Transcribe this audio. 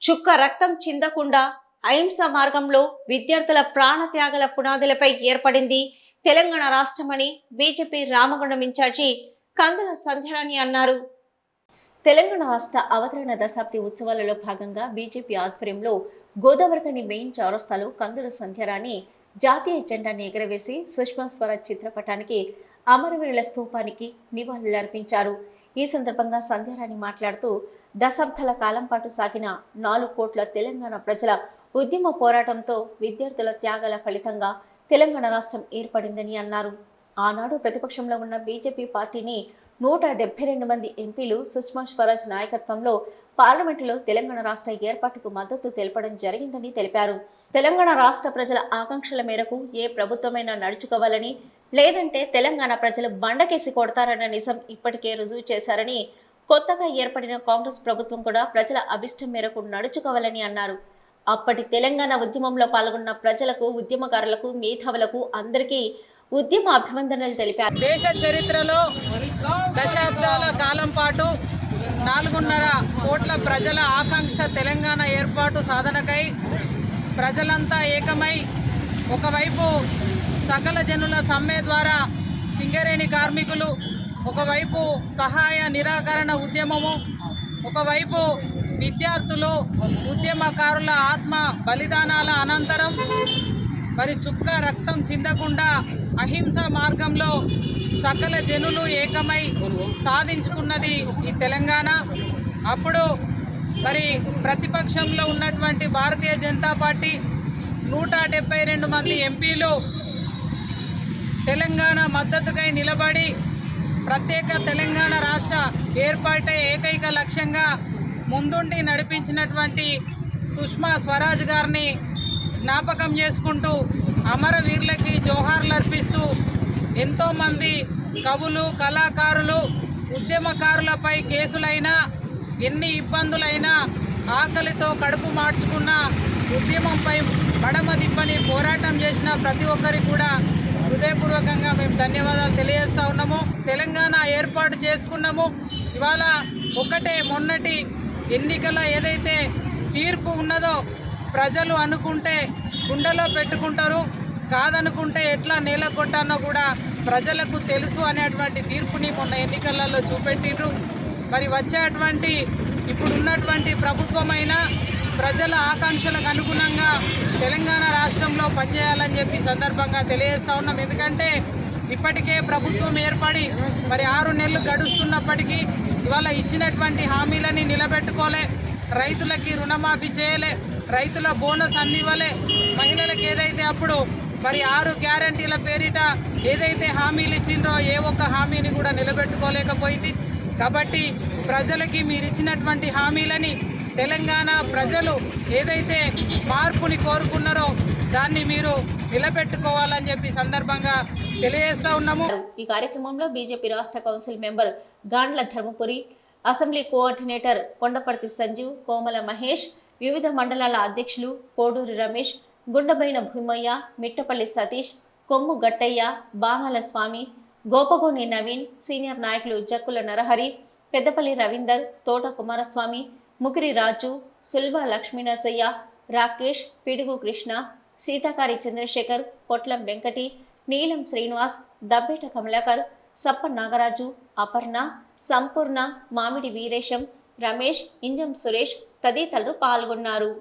చుక్క రక్తం చిందకుండా అహింస మార్గంలో విద్యార్థుల ప్రాణత్యాగాల పునాదులపై ఏర్పడింది తెలంగాణ రాష్ట్రమని బీజేపీ రామగుండం ఇన్ఛార్జి కందుల సంధ్యారాణి అన్నారు. తెలంగాణ రాష్ట్ర అవతరణ దశాబ్ది ఉత్సవాలలో భాగంగా బీజేపీ ఆధ్వర్యంలో గోదావరికని మెయిన్ చౌరస్తాలో కందుల సంధ్యారాణి జాతీయ జెండాను ఎగురవేసి సుష్మా స్వరాజ్ చిత్రపటానికి అమరవీరుల స్తూపానికి నివాళులర్పించారు. ఈ సందర్భంగా సంధ్యారాణి మాట్లాడుతూ దశాబ్దాల కాలం పాటు సాగిన 4 కోట్ల తెలంగాణ ప్రజల ఉద్యమ పోరాటంతో విద్యార్థుల త్యాగాల ఫలితంగా తెలంగాణ రాష్ట్రం ఏర్పడిందని అన్నారు. ఆనాడు ప్రతిపక్షంలో ఉన్న బీజేపీ పార్టీని 172 మంది ఎంపీలు సుష్మా స్వరాజ్ నాయకత్వంలో పార్లమెంటులో తెలంగాణ రాష్ట్ర ఏర్పాటుకు మద్దతు తెలపడం జరిగిందని తెలిపారు. తెలంగాణ రాష్ట్ర ప్రజల ఆకాంక్షల మేరకు ఏ ప్రభుత్వమైనా నడుచుకోవాలని, లేదంటే తెలంగాణ ప్రజలు బండకేసి కొడతారన్న నిజం ఇప్పటికే రుజువు చేశారని, కొత్తగా ఏర్పడిన కాంగ్రెస్ ప్రభుత్వం కూడా ప్రజల అభిష్టం మేరకు నడుచుకోవాలని అన్నారు. అప్పటి తెలంగాణ ఉద్యమంలో పాల్గొన్న ప్రజలకు, ఉద్యమకారులకు, మేధావులకు అందరికీ ఉద్యమ అభివందనలు తెలిపారు. దేశ చరిత్రలో దశాబ్దాల కాలం పాటు 4.5 కోట్ల ప్రజల ఆకాంక్ష తెలంగాణ ఏర్పాటు సాధనకై ప్రజలంతా ఏకమై ఒకవైపు సకల జనుల సమ్మె ద్వారా సింగరేణి కార్మికులు, ఒకవైపు సహాయ నిరాకరణ ఉద్యమము, ఒకవైపు విద్యార్థులు, ఉద్యమకారుల ఆత్మ బలిదానాల అనంతరం మరి చుక్క రక్తం చిందకుండా అహింస మార్గంలో సకల జనులు ఏకమై సాధించుకున్నది ఈ తెలంగాణ. అప్పుడు మరి ప్రతిపక్షంలో ఉన్నటువంటి భారతీయ జనతా పార్టీ 172 మంది ఎంపీలు తెలంగాణ మద్దతుకై నిలబడి ప్రత్యేక తెలంగాణ రాష్ట్ర ఏర్పాటే ఏకైక లక్ష్యంగా ముందుండి నడిపించినటువంటి సుష్మా స్వరాజ్ గారిని జ్ఞాపకం చేసుకుంటూ అమరవీరులకి జోహార్లు అర్పిస్తూ ఎంతోమంది కవులు, కళాకారులు, ఉద్యమకారులపై కేసులైనా, ఎన్ని ఇబ్బందులైనా ఆకలితో కడుపు మార్చుకున్న ఉద్యమంపై పడమదిప్పని పోరాటం చేసిన ప్రతి ఒక్కరికి కూడా హృదయపూర్వకంగా మేము ధన్యవాదాలు తెలియజేస్తూ ఉన్నాము. తెలంగాణ ఏర్పాటు చేసుకున్నాము. ఇవాళ ఒకటే మొన్నటి ఎన్నికల ఏదైతే తీర్పు ఉన్నదో ప్రజలు అనుకుంటే గుండెలో పెట్టుకుంటారు, కాదనుకుంటే ఎట్లా నేల కొట్టానో కూడా ప్రజలకు తెలుసు అనేటువంటి తీర్పుని మొన్న ఎన్నికలలో చూపెట్టిండ్రు. మరి వచ్చేటువంటి ఇప్పుడున్నటువంటి ప్రభుత్వమైన ప్రజల ఆకాంక్షలకు అనుగుణంగా తెలంగాణ రాష్ట్రంలో పనిచేయాలని చెప్పి సందర్భంగా తెలియజేస్తూ ఉన్నాం. ఎందుకంటే ఇప్పటికే ప్రభుత్వం ఏర్పడి మరి 6 నెలలు గడుస్తున్నప్పటికీ ఇవాళ ఇచ్చినటువంటి హామీలని నిలబెట్టుకోలే, రైతులకి రుణమాఫీ చేయలే, రైతుల బోనస్ అందివ్వలే, మహిళలకు ఏదైతే అప్పుడు మరి 6 గ్యారంటీల పేరిట ఏదైతే హామీలు ఇచ్చిండ్రో ఏ ఒక్క హామీని కూడా నిలబెట్టుకోలేకపోయింది. కాబట్టి ప్రజలకి మీరు ఇచ్చినటువంటి హామీలని తెలంగాణ ప్రజలు ఏదైతే మార్పుని కోరుకున్నారో దాన్ని మీరు నిలబెట్టుకోవాలని చెప్పి సందర్భంగా తెలియజేస్తూ ఉన్నాము. ఈ కార్యక్రమంలో బీజేపీ రాష్ట్ర council member Gandla Dharmapuri, assembly coordinator Kondaparthi Sanjeev, Komala Mahesh, వివిధ మండలాల అధ్యక్షులు కోడూరి రమేష్, గుండబైన భూమయ్య, మిట్టపల్లి సతీష్, కొమ్ము గట్టయ్య, బాణాల స్వామి, గోపగోని నవీన్, సీనియర్ నాయకులు జక్కుల నరహరి, పెద్దపల్లి రవీందర్, తోట కుమారస్వామి, ముకిరి రాజు, సుల్వ లక్ష్మీనరసయ్య, రాకేష్, పిడుగు కృష్ణ, సీతాకారి చంద్రశేఖర్, పొట్లం వెంకటి, నీలం శ్రీనివాస్, దబ్బేట కమలాకర్, సప్ప నాగరాజు, అపర్ణ, సంపూర్ణ, మామిడి వీరేశం, రమేష్, ఇంజం సురేష్ తదితరులు పాల్గొన్నారు.